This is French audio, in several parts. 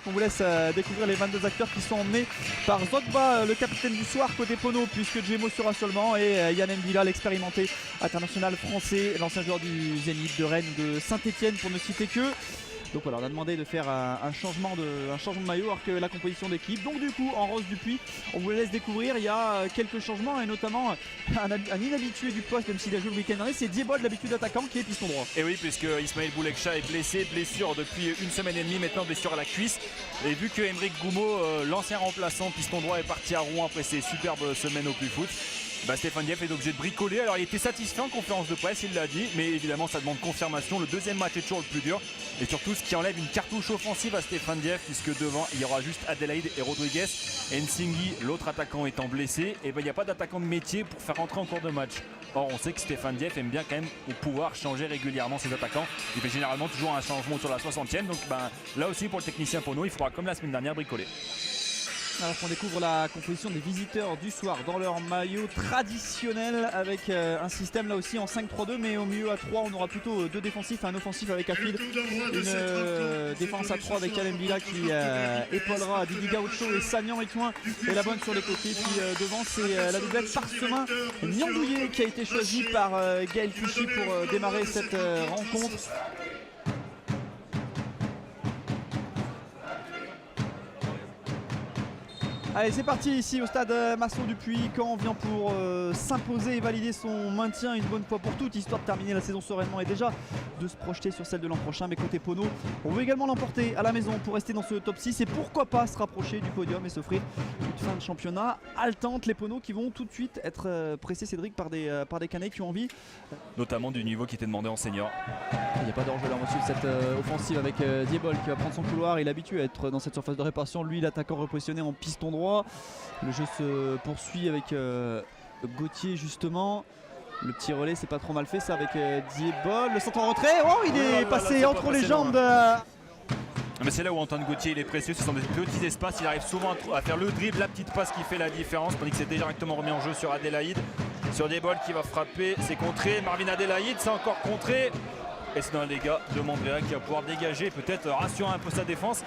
qu'on vous laisse découvrir les 22 acteurs qui sont emmenés par Zogba, le capitaine du soir côté Pono, puisque Djemo sera seulement, et Yann M'Vila, l'expérimenté international français, l'ancien joueur du Zénith, de Rennes, de Saint-Etienne pour ne citer que. Donc voilà, on a demandé de faire un changement de maillot alors que la composition d'équipe. Donc du coup, en Rose Dupuis, on vous laisse découvrir, il y a quelques changements et notamment un inhabitué du poste, même s'il a joué le week-end dernier, c'est Diebol, l'habitude d'attaquant, qui est piston droit. Et oui, puisque Ismaël Bouleksha est blessé, blessure depuis une semaine et demie, maintenant blessure à la cuisse. Et vu que Emeric Goumeau, l'ancien remplaçant piston droit, est parti à Rouen après ses superbes semaines au plus foot, Stéphane Dieff est obligé de bricoler. Alors il était satisfait en conférence de presse, il l'a dit, mais évidemment ça demande confirmation. Le deuxième match est toujours le plus dur, et surtout ce qui enlève une cartouche offensive à Stéphane Dieff, puisque devant il y aura juste Adelaide et Rodriguez. Nsinghi, l'autre attaquant, étant blessé, et il n'y a pas d'attaquant de métier pour faire rentrer en cours de match. Or on sait que Stéphane Dieff aime bien quand même pouvoir changer régulièrement ses attaquants. Il fait généralement toujours un changement sur la 60e, donc là aussi pour le technicien Pono, il faudra comme la semaine dernière bricoler. Alors qu'on découvre la composition des visiteurs du soir dans leur maillot traditionnel, avec un système là aussi en 5-3-2, mais au milieu à 3 on aura plutôt deux défensifs, un offensif avec Afid, une défense à 3 avec Yann M'Vila qui épaulera Didi Gaucho et Sagnan Etouin et la bonne sur les côtés. Puis devant c'est la doublette Parsemin Niandouillé qui a été choisi par Gaël Clichy pour démarrer cette rencontre. Allez, c'est parti ici au stade Masson Dupuis, Caen vient pour s'imposer et valider son maintien une bonne fois pour toutes, histoire de terminer la saison sereinement et déjà de se projeter sur celle de l'an prochain. Mais côté Pono, on veut également l'emporter à la maison pour rester dans ce top 6 et pourquoi pas se rapprocher du podium et s'offrir une fin de championnat haletante. Les Pono qui vont tout de suite être pressés, Cédric, par des Canets qui ont envie. Notamment du niveau qui était demandé en senior. Il n'y a pas d'enjeu là au-dessus de cette offensive avec Diebol qui va prendre son couloir. Il est habitué à être dans cette surface de réparation. Lui, l'attaquant repositionné en piston droit. Le jeu se poursuit avec Gauthier justement. Le petit relais, c'est pas trop mal fait ça avec Diebol. Le centre en retrait. Oh, il est passé entre les jambes Mais c'est là où Antoine Gauthier il est précieux, ce sont des petits espaces, il arrive souvent à faire le dribble, la petite passe qui fait la différence, tandis que c'est directement remis en jeu sur Adelaide. Sur Diebol qui va frapper, c'est contré, Marvin Adelaide, c'est encore contré. Et c'est dans les gars de Mandrea qui va pouvoir dégager, peut-être rassurer un peu sa défense.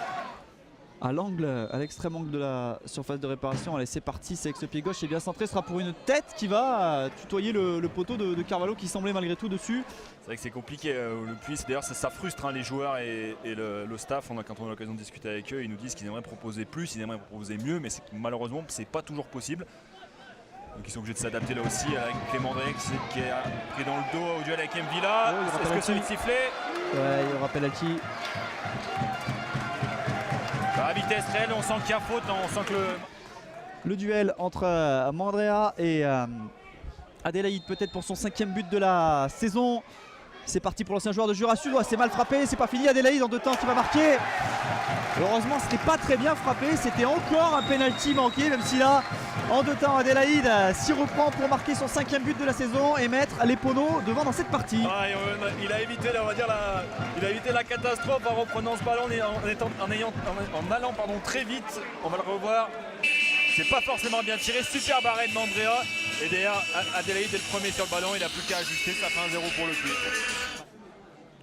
À l'angle, à l'extrême angle de la surface de réparation. Allez, c'est parti, c'est avec ce pied gauche, et bien centré, ce sera pour une tête qui va tutoyer le poteau de Carvalho qui semblait malgré tout dessus. C'est vrai que c'est compliqué le puits, d'ailleurs ça frustre les joueurs et le staff. Quand on a l'occasion de discuter avec eux, ils nous disent qu'ils aimeraient proposer plus, ils aimeraient proposer mieux, mais malheureusement c'est pas toujours possible. Donc ils sont obligés de s'adapter là aussi avec Clément Drey qui est pris dans le dos au duel avec M'Vila. Oh, est-ce que ça va siffler? Ouais, il y aura penalty. À vitesse réelle, on sent qu'il y a faute, on sent que le duel entre Mandrea et Adelaide, peut-être pour son 5e but de la saison. C'est parti pour l'ancien joueur de Jura Sud. C'est mal frappé, c'est pas fini. Adelaide en 2 temps qui va marquer. Heureusement, c'était pas très bien frappé. C'était encore un penalty manqué, même si là, en 2 temps, Adelaide s'y reprend pour marquer son 5e but de la saison et mettre les Pono devant dans cette partie. Il a évité, on va dire, il a évité la catastrophe en reprenant ce ballon en allant très vite. On va le revoir. C'est pas forcément bien tiré. Super barré de Mandrea. Et derrière, Adelaide est le premier sur le ballon. Il n'a plus qu'à ajuster. Ça fait 1-0 pour le Puy.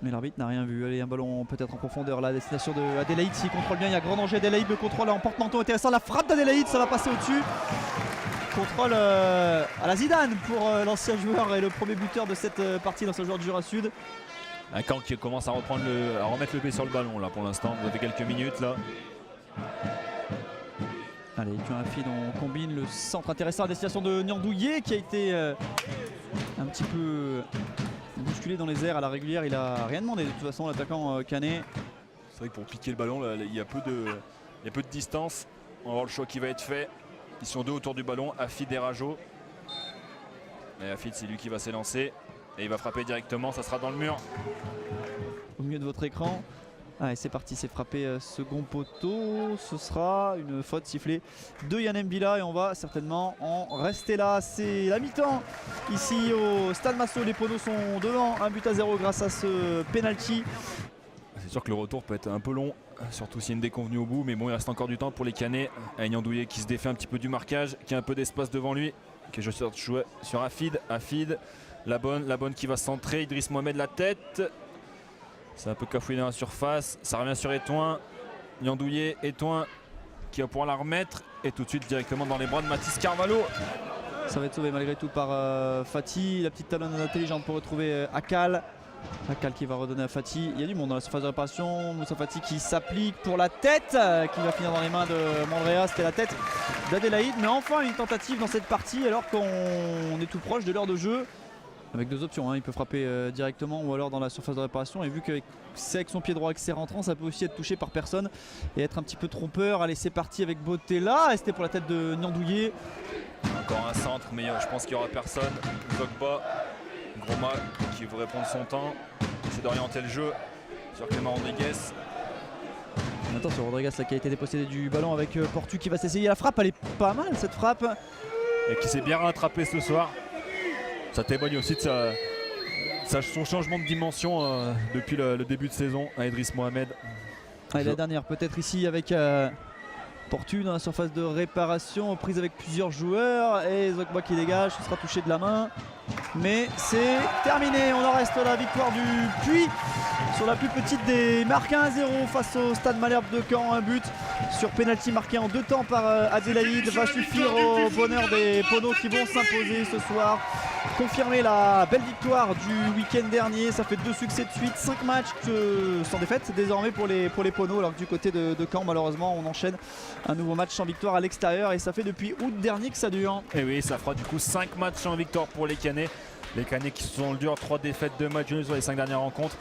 Mais l'arbitre n'a rien vu. Allez, un ballon peut-être en profondeur. La destination de Adelaide. S'il contrôle bien, il y a grand danger. Adelaide, le contrôle en porte-manteau intéressant. La frappe d'Adelaide, ça va passer au-dessus. Contrôle à la Zidane pour l'ancien joueur et le premier buteur de cette partie, l'ancien joueur du Jura Sud. Un camp qui commence à remettre le pied sur le ballon là pour l'instant. Vous avez quelques minutes là. Allez, tu as un fil, on combine le centre intéressant à destination de Niandouillé qui a été un petit peu bousculé dans les airs à la régulière. Il a rien demandé de toute façon, l'attaquant Canet. C'est vrai que pour piquer le ballon, là, il y a peu de distance. On va voir le choix qui va être fait. Ils sont 2 autour du ballon, Afid et Rajo. Et Afid, c'est lui qui va s'élancer. Et il va frapper directement, ça sera dans le mur. Au milieu de votre écran. Allez, c'est parti, c'est frappé second poteau. Ce sera une faute sifflée de Yann M'Vila et on va certainement en rester là. C'est la mi-temps ici au Stade Massot. Les Pono sont devant 1-0 grâce à ce penalty. C'est sûr que le retour peut être un peu long, surtout s'il y a une déconvenue au bout, mais bon, il reste encore du temps pour les Canets. Niandouillé qui se défait un petit peu du marquage, qui a un peu d'espace devant lui, qui est sur Afid. Afid, la bonne qui va centrer, Idriss Mohamed la tête. C'est un peu cafouillé dans la surface, ça revient sur Etouin. Niandouillet, Étoin qui va pouvoir la remettre et tout de suite directement dans les bras de Mathis Carvalho. Ça va être sauvé malgré tout par Fati. La petite talonne intelligente pour retrouver Akal. Akal qui va redonner à Fati. Il y a du monde dans la surface de réparation. Moussa Fati qui s'applique pour la tête, qui va finir dans les mains de Mandrea. C'était la tête d'Adélaïde. Mais enfin une tentative dans cette partie alors qu'on est tout proche de l'heure de jeu. Avec deux options, hein. Il peut frapper directement ou alors dans la surface de réparation. Et vu que c'est avec son pied droit que c'est rentrant, ça peut aussi être touché par personne et être un petit peu trompeur. Allez, c'est parti avec Botella. Et c'était pour la tête de Niandouillet. Encore un centre, mais je pense qu'il n'y aura personne. Zogba, Groma qui veut répondre son temps. C'est d'orienter le jeu sur Clément Rodriguez. Attention, Rodriguez là, qui a été dépossédé du ballon avec Portu qui va s'essayer. La frappe, elle est pas mal cette frappe. Et qui s'est bien rattrapé ce soir. Ça témoigne aussi de son changement de dimension depuis le début de saison à Idriss Mohamed. Allez, la dernière peut-être ici avec Portu dans la surface de réparation, prise avec plusieurs joueurs et Zogba qui dégage, ce sera touché de la main. Mais c'est terminé, on en reste à la victoire du Puy sur la plus petite des marques 1-0 face au Stade Malherbe de Caen. Un but sur pénalty marqué en 2 temps par Adélaïde va suffire au bonheur des Poneaux qui vont s'imposer ce soir. Confirmer la belle victoire du week-end dernier, ça fait 2 succès de suite, 5 matchs sans défaite désormais pour les Poneaux, alors que du côté de Caen malheureusement on enchaîne un nouveau match sans victoire à l'extérieur et ça fait depuis août dernier que ça dure. Et oui, ça fera du coup 5 matchs sans victoire pour les Canets. Les Canets qui se sont le dur, 3 défaites, 2 matchs nuls sur les 5 dernières rencontres.